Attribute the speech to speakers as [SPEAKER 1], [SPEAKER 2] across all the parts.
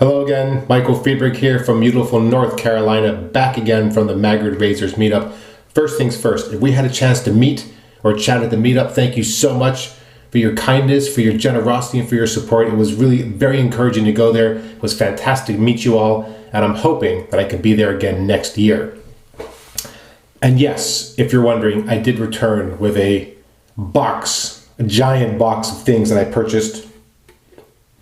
[SPEAKER 1] Hello again, Michael Friedrich here from beautiful North Carolina, back again from the Maggard Razors meetup. First things first, if we had a chance to meet or chat at the meetup, thank you so much for your kindness, for your generosity, and for your support. It was really very encouraging to go there. It was fantastic to meet you all, and I'm hoping that I can be there again next year. And yes, if you're wondering, I did return with a giant box of things that I purchased.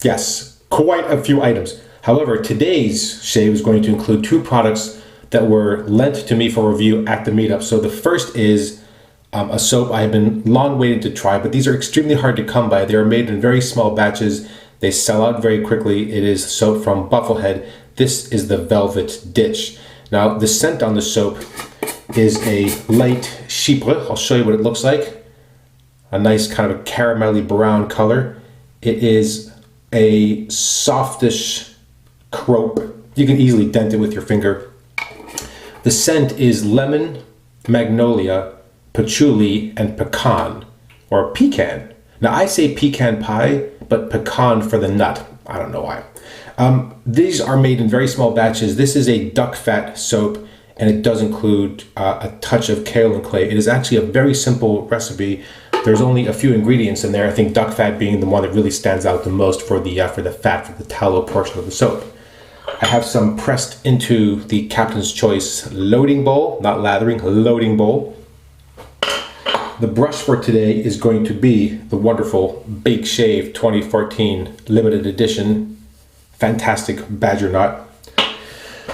[SPEAKER 1] Yes, quite a few items. However, today's shave is going to include two products that were lent to me for review at the meetup. So the first is a soap I have been long waiting to try, but these are extremely hard to come by. They are made in very small batches. They sell out very quickly. It is soap from Bufflehead. This is the Velvet Ditch. Now, the scent on the soap is a light chypre. I'll show you what it looks like. A nice kind of a caramelly brown color. It is a softish crope. You can easily dent it with your finger. The scent is lemon, magnolia, patchouli, and pecan, or pecan. Now I say pecan pie, but pecan for the nut. I don't know why. These are made in very small batches. This is a duck fat soap, and it does include a touch of kaolin clay. It is actually a very simple recipe. There's only a few ingredients in there. I think duck fat being the one that really stands out the most for the fat, for the tallow portion of the soap. I have some pressed into the Captain's Choice loading bowl, not lathering, loading bowl. The brush for today is going to be the wonderful Bake Shave 2014 limited edition, fantastic badger knot.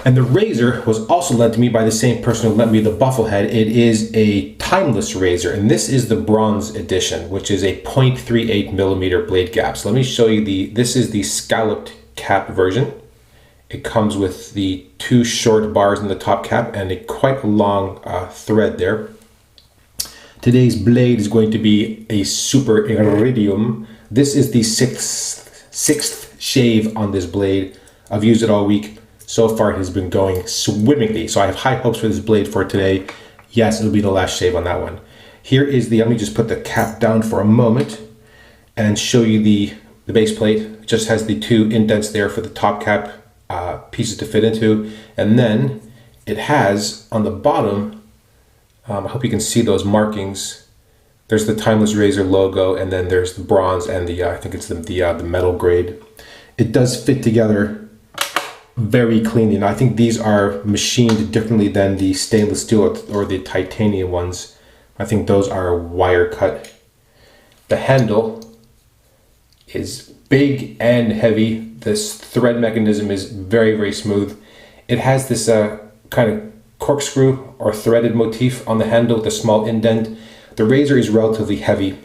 [SPEAKER 1] And the razor was also lent to me by the same person who lent me the Bufflehead. It is a timeless razor, and this is the bronze edition, which is a 0.38 millimeter blade gap. So let me show you this is the scalloped cap version. It comes with the two short bars in the top cap and quite a long thread there. Today's blade is going to be a super iridium. This is the sixth shave on this blade. I've used it all week. So far it has been going swimmingly. So I have high hopes for this blade for today. Yes, it'll be the last shave on that one. Here is let me just put the cap down for a moment and show you the base plate. It just has the two indents there for the top cap pieces to fit into. And then it has on the bottom, I hope you can see those markings. There's the Timeless Razor logo, and then there's the bronze and I think it's the metal grade. It does fit together very cleanly. Now I think these are machined differently than the stainless steel or the titanium ones. I think those are wire cut. The handle is big and heavy. This thread mechanism is very, very smooth. It has this kind of corkscrew or threaded motif on the handle with a small indent. The razor is relatively heavy.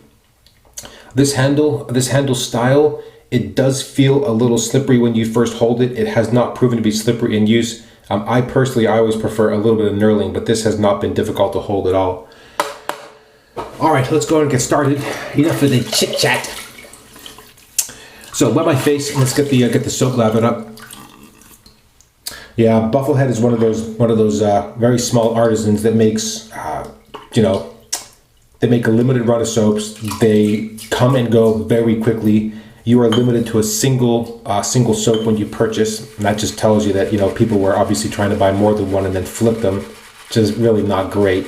[SPEAKER 1] This handle style, it does feel a little slippery when you first hold it. It has not proven to be slippery in use. I always prefer a little bit of knurling, but this has not been difficult to hold at all. All right, let's go and get started. Enough of the chit chat. So wet my face. Let's get the soap lathered up. Yeah, Bufflehead is one of those very small artisans that makes they make a limited run of soaps. They come and go very quickly. You are limited to a single soap when you purchase, and that just tells you that people were obviously trying to buy more than one and then flip them, which is really not great.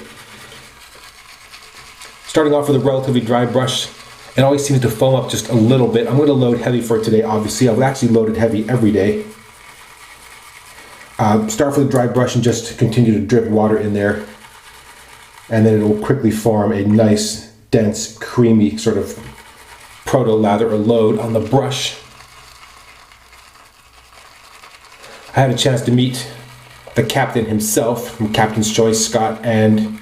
[SPEAKER 1] Starting off with a relatively dry brush. It always seems to foam up just a little bit. I'm going to load heavy for today, obviously. I've actually loaded heavy every day. Start with a dry brush and just continue to drip water in there. And then it will quickly form a nice, dense, creamy sort of proto-lather or load on the brush. I had a chance to meet the captain himself from Captain's Choice, Scott, and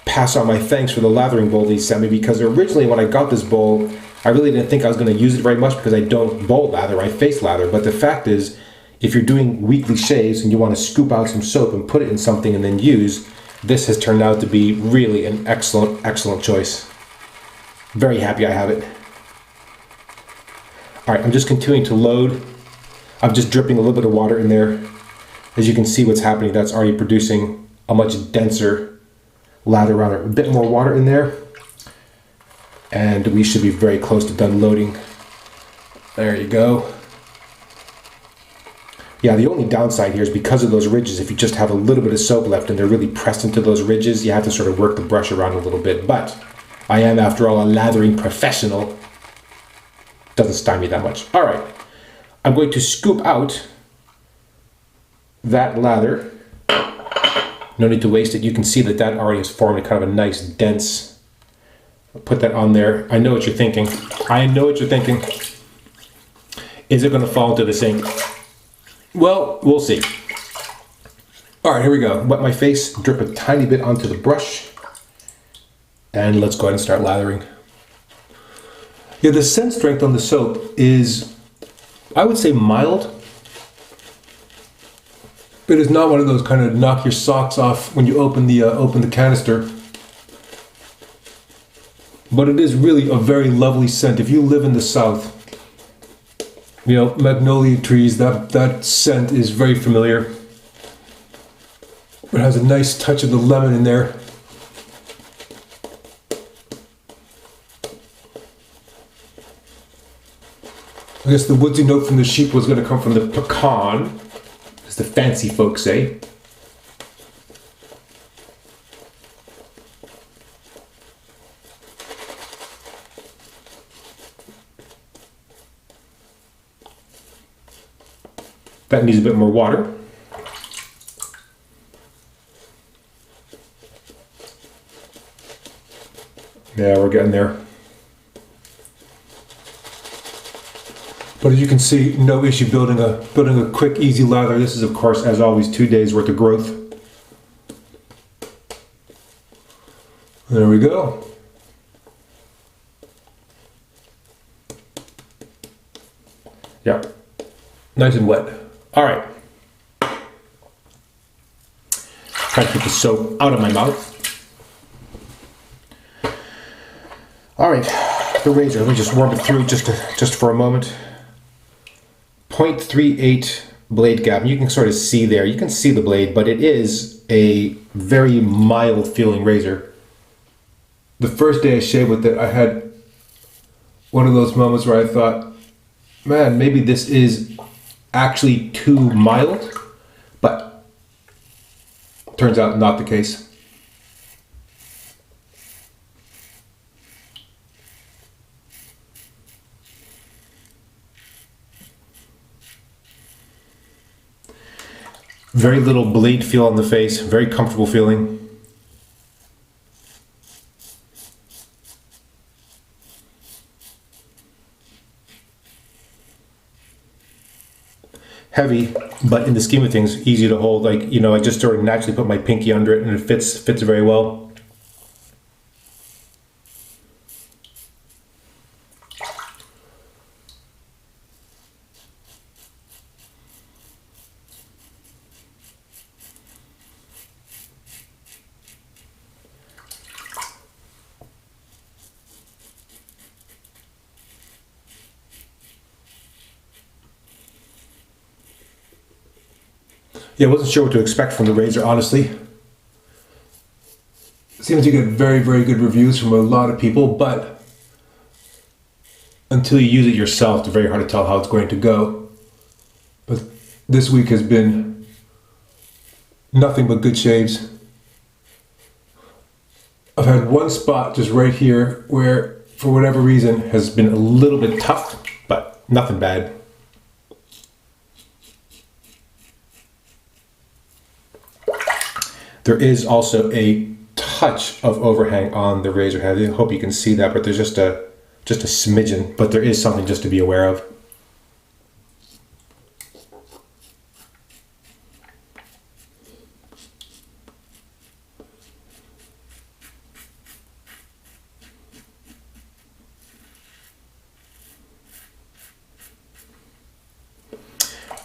[SPEAKER 1] pass on my thanks for the lathering bowl he sent me, because originally when I got this bowl, I really didn't think I was going to use it very much because I don't bowl lather, I face lather. But the fact is, if you're doing weekly shaves and you want to scoop out some soap and put it in something and then use, this has turned out to be really an excellent choice. Very happy I have it. All right, I'm just continuing to load. I'm just dripping a little bit of water in there. As you can see what's happening, that's already producing a much denser lather around it. A bit more water in there, and we should be very close to done loading. There you go. Yeah, the only downside here is because of those ridges, if you just have a little bit of soap left and they're really pressed into those ridges, you have to sort of work the brush around a little bit. But I am, after all, a lathering professional. Doesn't style me that much. All right, I'm going to scoop out that lather. No need to waste it. You can see that that already has formed a kind of a nice dense. I'll put that on there. I know what you're thinking. I know what you're thinking. Is it going to fall into the sink? Well, we'll see. All right, here we go. Wet my face, drip a tiny bit onto the brush, and let's go ahead and start lathering. Yeah, the scent strength on the soap is, I would say, mild. It is not one of those kind of knock your socks off when you open the canister. But it is really a very lovely scent. If you live in the South, you know, magnolia trees, that scent is very familiar. It has a nice touch of the lemon in there. I guess the woodsy note from the sheep was going to come from the pecan, as the fancy folks say. That needs a bit more water. Yeah, we're getting there. But as you can see, no issue building a quick, easy lather. This is, of course, as always, 2 days worth of growth. There we go. Yeah, nice and wet. All right. Try to keep the soap out of my mouth. All right, the razor. Let me just warm it through just for a moment. 0.38 blade gap. You can sort of see there. You can see the blade, but it is a very mild feeling razor. The first day I shaved with it, I had one of those moments where I thought, man, maybe this is actually too mild, but turns out not the case. Very little blade feel on the face, very comfortable feeling. Heavy, but in the scheme of things, easy to hold. Like, you know, I just sort of naturally put my pinky under it and it fits very well. Yeah, I wasn't sure what to expect from the razor, honestly. It seems to get very, very good reviews from a lot of people, but until you use it yourself, it's very hard to tell how it's going to go. But this week has been nothing but good shaves. I've had one spot just right here where, for whatever reason, has been a little bit tough, but nothing bad. There is also a touch of overhang on the razor head. I hope you can see that, but there's just a smidgen, but there is something just to be aware of.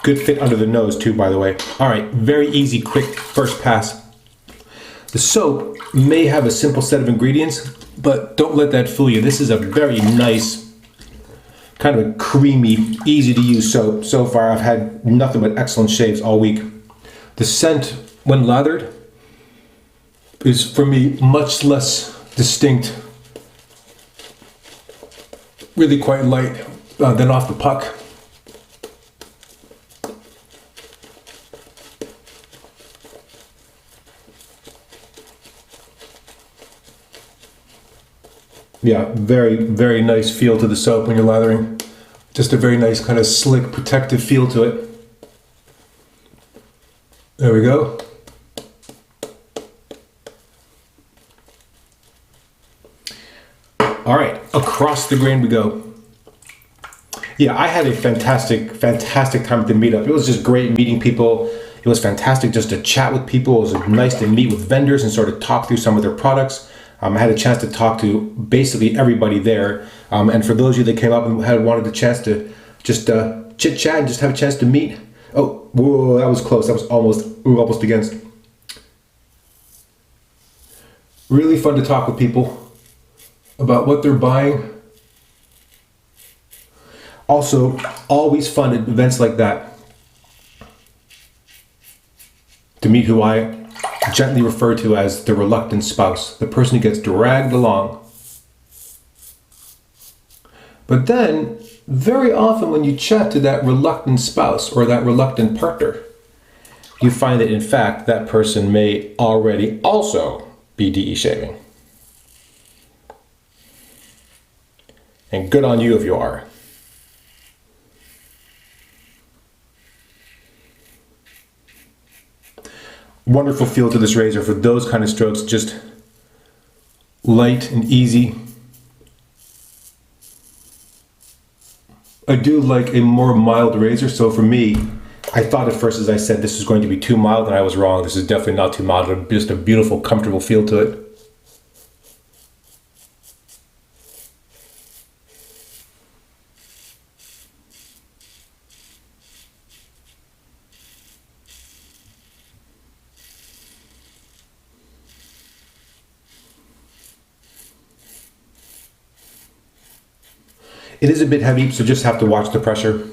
[SPEAKER 1] Good fit under the nose too, by the way. All right, very easy, quick first pass. The soap may have a simple set of ingredients, but don't let that fool you. This is a very nice, kind of a creamy, easy to use soap. So far, I've had nothing but excellent shaves all week. The scent, when lathered, is for me much less distinct, really quite light than off the puck. Yeah, very, very nice feel to the soap when you're lathering. Just a very nice kind of slick, protective feel to it. There we go. All right, across the grain we go. Yeah, I had a fantastic, fantastic time at the meetup. It was just great meeting people. It was fantastic just to chat with people. It was nice to meet with vendors and sort of talk through some of their products. I had a chance to talk to basically everybody there. And for those of you that came up and wanted the chance to just chit chat and just have a chance to meet. Oh, whoa, that was close. That was almost against. Really fun to talk with people about what they're buying. Also, always fun at events like that to meet who I gently refer to as the reluctant spouse, the person who gets dragged along. But then, very often when you chat to that reluctant spouse or that reluctant partner, you find that in fact that person may already also be DE shaving. And good on you if you are. Wonderful feel to this razor for those kind of strokes, just light and easy. I do like a more mild razor, so for me, I thought at first, as I said, this was going to be too mild, and I was wrong. This is definitely not too mild, just a beautiful, comfortable feel to it. It is a bit heavy, so just have to watch the pressure.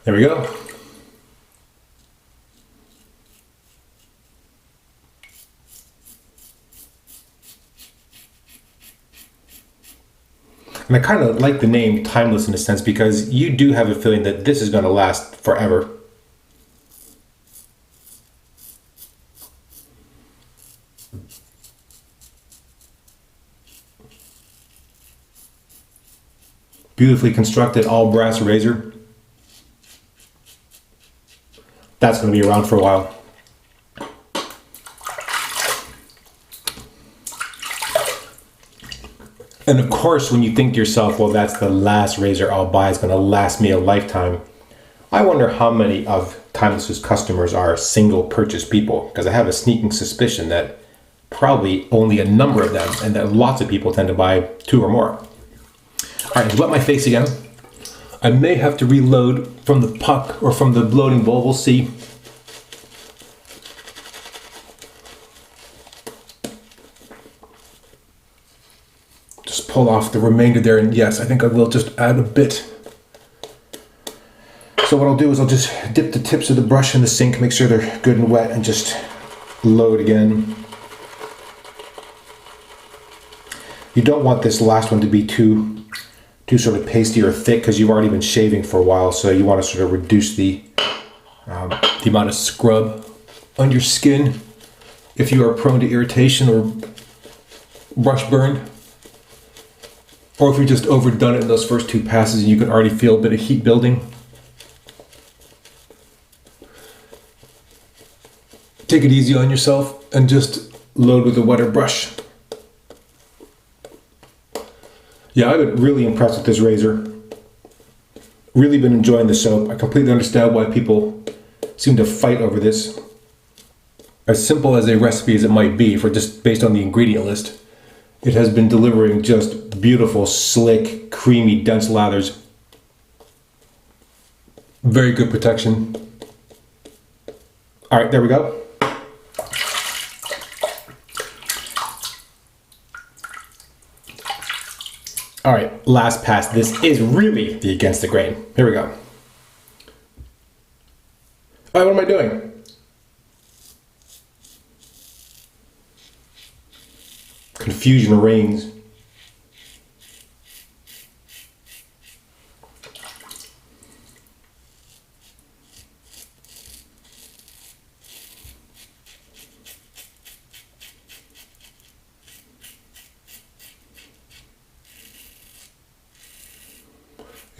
[SPEAKER 1] There we go. And I kind of like the name Timeless in a sense because you do have a feeling that this is going to last forever. Beautifully constructed all brass razor. That's going to be around for a while. And of course, when you think to yourself, well, that's the last razor I'll buy, it's going to last me a lifetime. I wonder how many of Timeless's customers are single purchase people, because I have a sneaking suspicion that probably only a number of them, and that lots of people tend to buy 2 or more. All right, wet my face again. I may have to reload from the puck or from the bloating bowl, we'll see. Just pull off the remainder there, and yes, I think I will just add a bit. So what I'll do is I'll just dip the tips of the brush in the sink, make sure they're good and wet, and just load again. You don't want this last one to be too sort of pasty or thick because you've already been shaving for a while, so you want to sort of reduce the amount of scrub on your skin if you are prone to irritation or brush burn. Or if you just overdone it in those first 2 passes and you can already feel a bit of heat building. Take it easy on yourself and just load with a wetter brush. Yeah, I've been really impressed with this razor. Really been enjoying the soap. I completely understand why people seem to fight over this. As simple as a recipe as it might be, for just based on the ingredient list, it has been delivering just beautiful, slick, creamy, dense lathers. Very good protection. All right, there we go. All right, last pass. This is really the against the grain. Here we go. All right, what am I doing? Confusion reigns.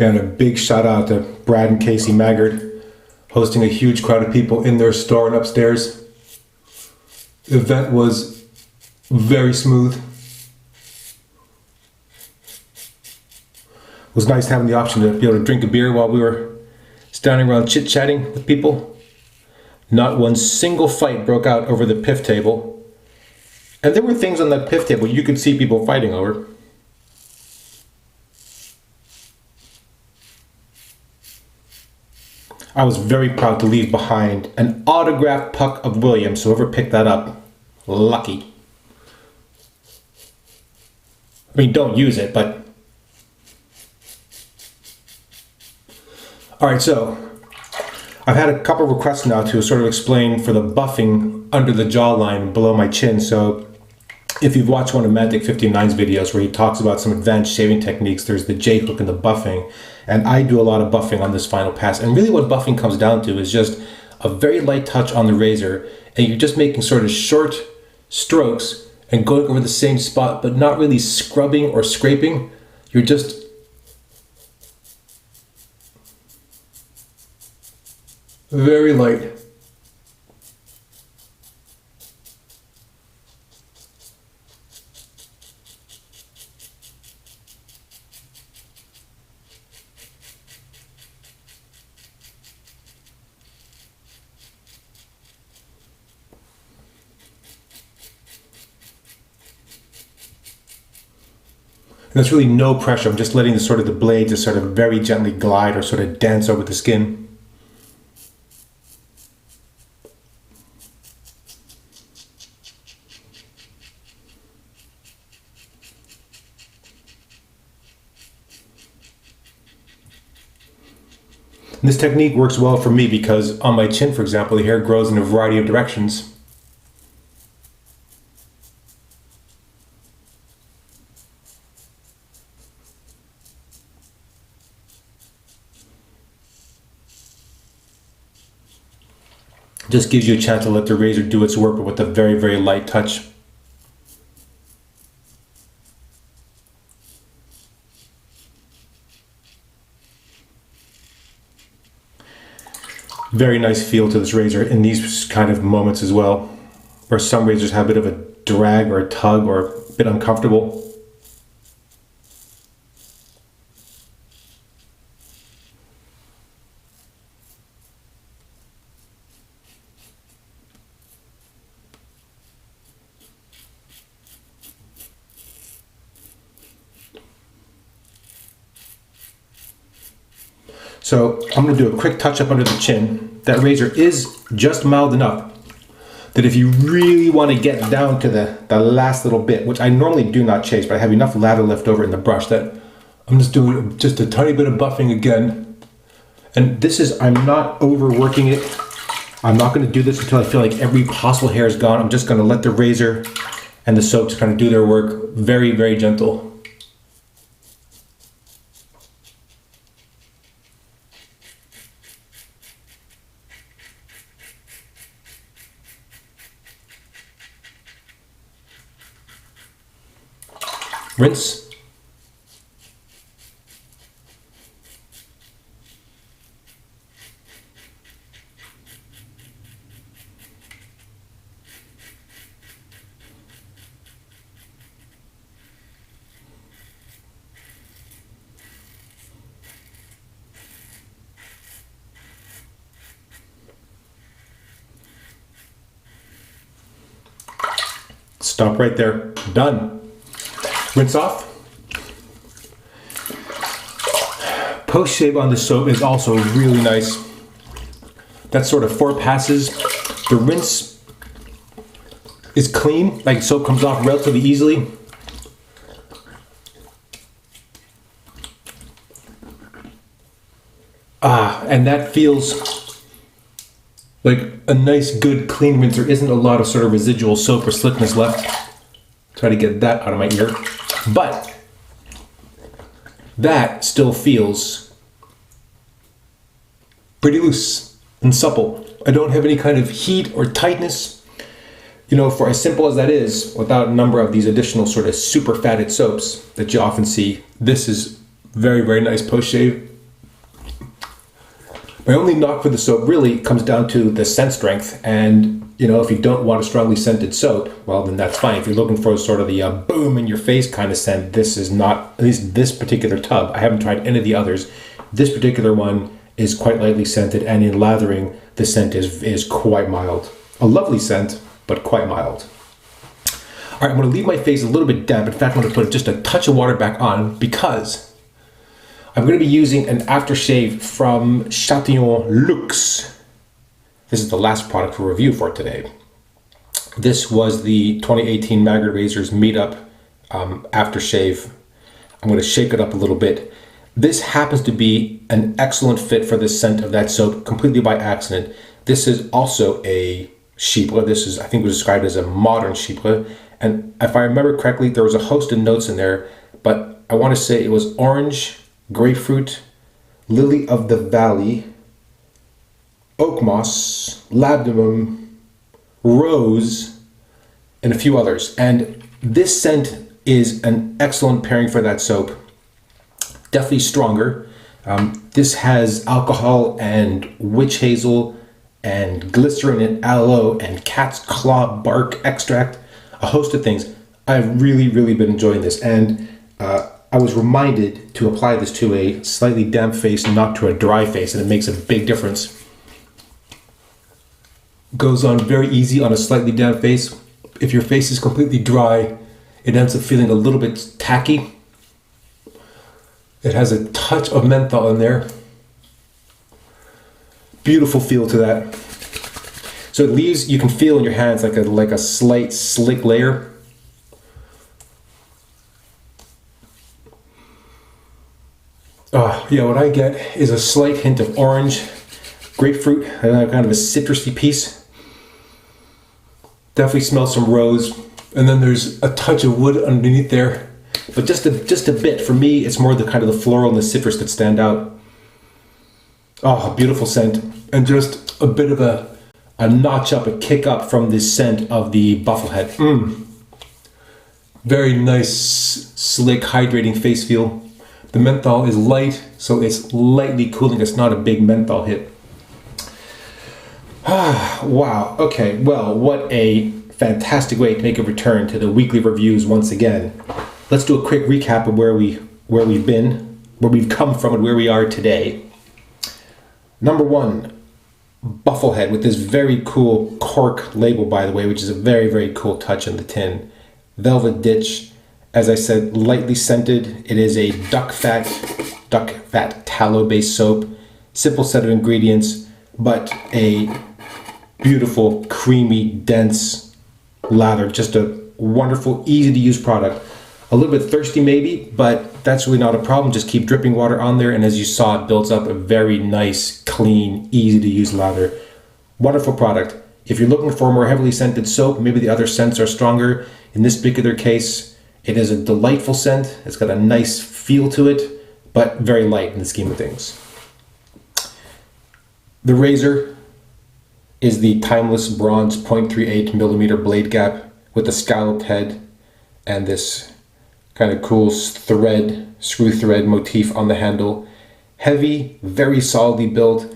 [SPEAKER 1] And a big shout out to Brad and Casey Maggard, hosting a huge crowd of people in their store and upstairs. The event was very smooth. It was nice having the option to be able to drink a beer while we were standing around chit-chatting with people. Not one single fight broke out over the piff table. And there were things on that piff table you could see people fighting over. I was very proud to leave behind an autographed puck of Williams, so whoever picked that up, lucky. I mean, don't use it, but... Alright, so I've had a couple requests now to sort of explain for the buffing under the jawline below my chin. So if you've watched one of Mantic 59's videos where he talks about some advanced shaving techniques, there's the J-hook and the buffing. And I do a lot of buffing on this final pass. And really what buffing comes down to is just a very light touch on the razor. And you're just making sort of short strokes and going over the same spot, but not really scrubbing or scraping. You're just very light. And there's really no pressure. I'm just letting the blade just sort of very gently glide or sort of dance over the skin. And this technique works well for me because on my chin, for example, the hair grows in a variety of directions. Just gives you a chance to let the razor do its work, but with a very, very light touch. Very nice feel to this razor in these kind of moments as well, where some razors have a bit of a drag or a tug or a bit uncomfortable. So I'm going to do a quick touch up under the chin. That razor is just mild enough that if you really want to get down to the last little bit, which I normally do not chase, but I have enough lather left over in the brush that I'm just doing just a tiny bit of buffing again. And this is, I'm not overworking it. I'm not going to do this until I feel like every possible hair is gone. I'm just going to let the razor and the soaps kind of do their work. Very, very gentle. Rinse. Stop right there. Done. Rinse off. Post shave on the soap is also really nice. That's sort of 4 passes. The rinse is clean, like soap comes off relatively easily. And that feels like a nice, good, clean rinse. There isn't a lot of sort of residual soap or slickness left. Try to get that out of my ear. But that still feels pretty loose and supple. I don't have any kind of heat or tightness. You know, for as simple as that is, without a number of these additional sort of super fatted soaps that you often see, this is very, very nice post shave. My only knock for the soap really comes down to the scent strength. And, you know, if you don't want a strongly scented soap, well, then that's fine. If you're looking for sort of the boom in your face kind of scent, this is not, at least this particular tub. I haven't tried any of the others. This particular one is quite lightly scented, and in lathering, the scent is quite mild. A lovely scent, but quite mild. All right, I'm going to leave my face a little bit damp. In fact, I'm going to put just a touch of water back on because I'm going to be using an aftershave from Chatillon Lux. This is the last product for review for today. This was the 2018 Maggard Razors meetup aftershave. I'm going to shake it up a little bit. This happens to be an excellent fit for the scent of that soap completely by accident. This is also a chypre. This is, I think, was described as a modern chypre. And if I remember correctly, there was a host of notes in there, but I want to say it was orange, grapefruit, lily of the valley, oak moss, labdanum, rose, and a few others. And this scent is an excellent pairing for that soap. Definitely stronger. This has alcohol and witch hazel and glycerin and aloe and cat's claw bark extract, a host of things. I've really been enjoying this, and I was reminded to apply this to a slightly damp face, not to a dry face, and it makes a big difference. Goes on very easy on a slightly damp face. If your face is completely dry, it ends up feeling a little bit tacky. It has a touch of menthol in there. Beautiful feel to that. So it leaves, you can feel in your hands like a slight slick layer. Yeah, what I get is a slight hint of orange, grapefruit, kind of a citrusy piece. Definitely smells some rose, and then there's a touch of wood underneath there. But just a bit. For me, it's more the kind of the floral and the citrus that stand out. Oh, beautiful scent. And just a bit of a notch up, a kick up from this scent of the Bufflehead. Very nice, slick, hydrating face feel. The menthol is light, so it's lightly cooling. It's not a big menthol hit. Wow. Okay, well, what a fantastic way to make a return to the weekly reviews once again. Let's do a quick recap of where we've been, where we've come from, and where we are today. Number one, Bufflehead with this very cool cork label, by the way, which is a very cool touch in the tin. Velvet Ditch, as I said, lightly scented. It is a duck fat tallow-based soap. Simple set of ingredients, but a beautiful, creamy, dense lather. Just a wonderful, easy-to-use product. A little bit thirsty maybe, but that's really not a problem. Just keep dripping water on there, and as you saw, it builds up a very nice, clean, easy-to-use lather. Wonderful product. If you're looking for a more heavily scented soap, maybe the other scents are stronger. In this particular case, it is a delightful scent. It's got a nice feel to it, but very light in the scheme of things. The razor is the timeless bronze 0.38 millimeter blade gap with the scalloped head and this kind of cool screw thread motif on the handle. Heavy, very solidly built,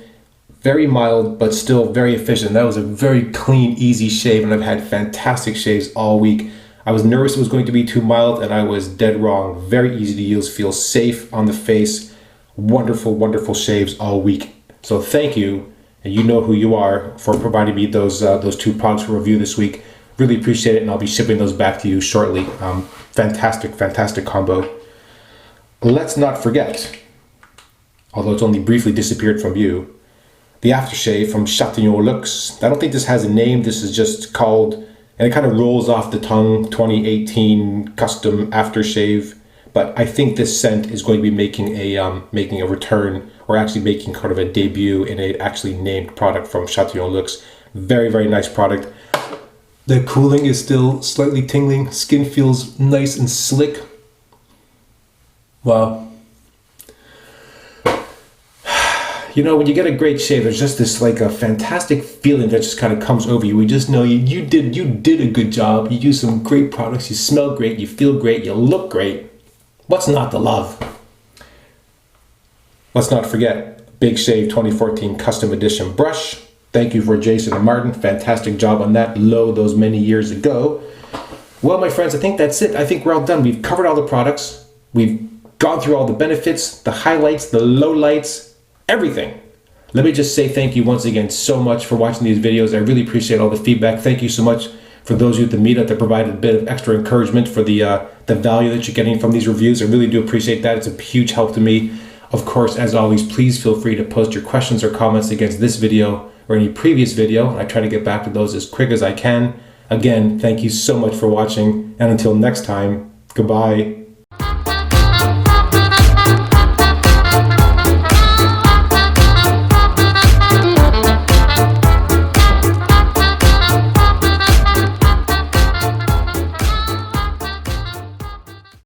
[SPEAKER 1] very mild, but still very efficient. That was a very clean, easy shave, and I've had fantastic shaves all week. I was nervous it was going to be too mild, and I was dead wrong. Very easy to use, feels safe on the face. Wonderful shaves all week. So thank you, and you know who you are, for providing me those two products for review this week. Really appreciate it, and I'll be shipping those back to you shortly. Fantastic combo. Let's not forget, although it's only briefly disappeared from view, the aftershave from Chatillon Lux. I don't think this has a name. This is just called, and it kind of rolls off the tongue, 2018 custom aftershave. But I think this scent is going to be making a return, or actually making kind of a debut in a actually named product from Chatillon Lux. Very nice product. The cooling is still slightly tingling. Skin feels nice and slick. Wow. You know, when you get a great shave, there's just this like a fantastic feeling that just kind of comes over you. We just know you did a good job. You use some great products. You smell great. You feel great. You look great. What's not to love? Let's not forget Big Shave 2014 Custom Edition brush. Thank you for Jason and Martin. Fantastic job on that low those many years ago. Well, my friends, I think that's it. I think we're all done. We've covered all the products. We've gone through all the benefits, the highlights, the lowlights, everything. Let me just say thank you once again so much for watching these videos. I really appreciate all the feedback. Thank you so much for those of you at the meetup that provided a bit of extra encouragement for the value that you're getting from these reviews. I really do appreciate that. It's a huge help to me. Of course, as always, please feel free to post your questions or comments against this video or any previous video. I try to get back to those as quick as I can. Again, thank you so much for watching, and until next time, goodbye.